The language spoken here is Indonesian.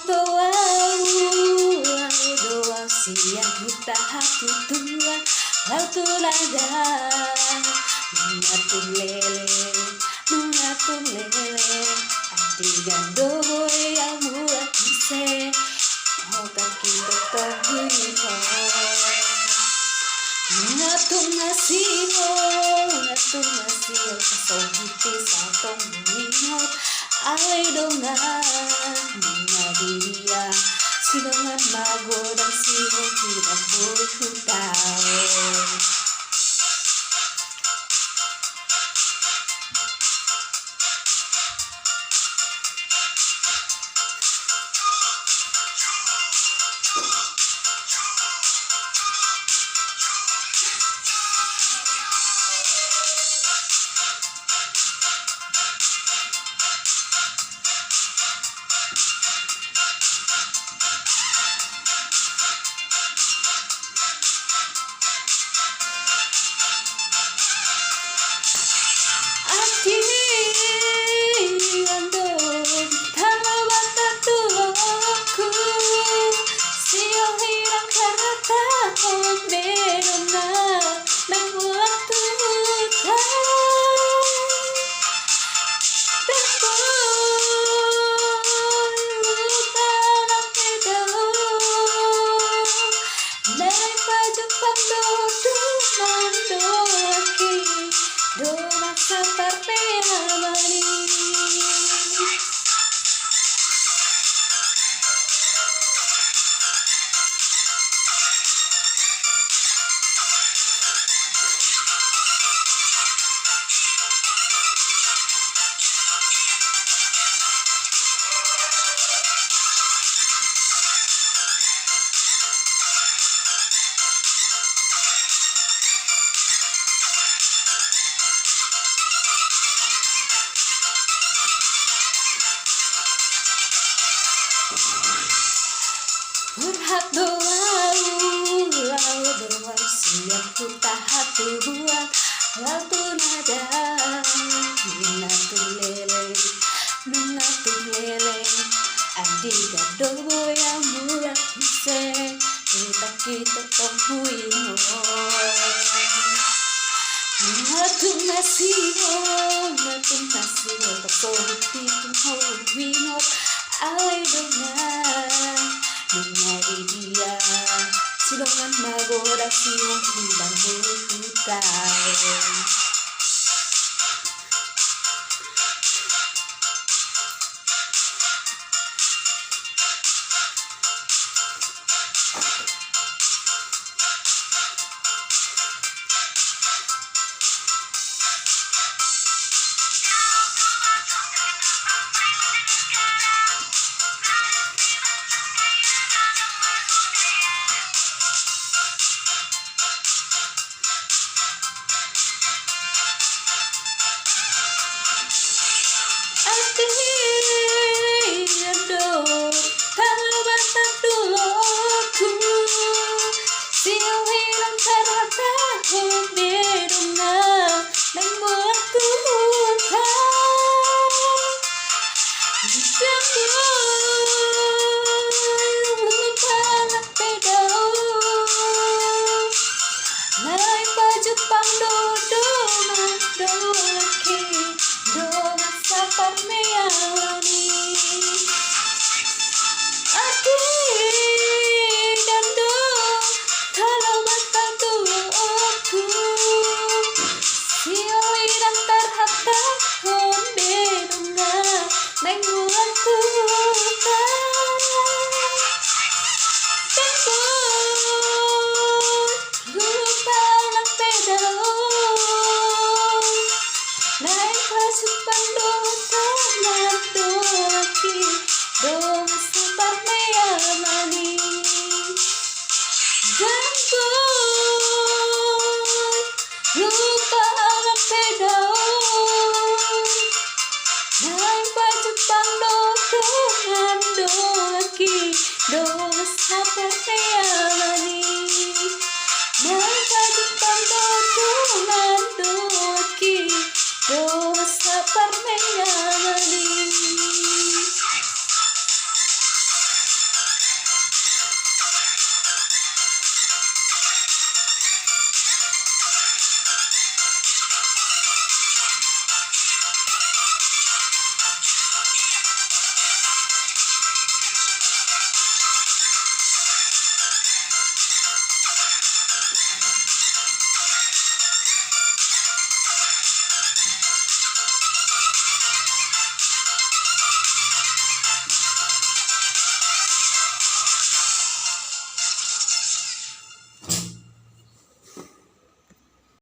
doau doau siang huta hatu tua lautu lada mengatur lele adigan doboy amua kise mau kaki bertahui ho ngatung nasiho kasau hiti satong mengingat ay dongan dia silongan magodang siho tidak boleh hutang. Berhak doau siang huta hatu buat lautu nada mengatur lele adiga doboy amua kise kita tonghui mo ngatung nasiho kasau hiti tung winot ay dongan mencari dia silongan magoda siang hilang berhutang. Do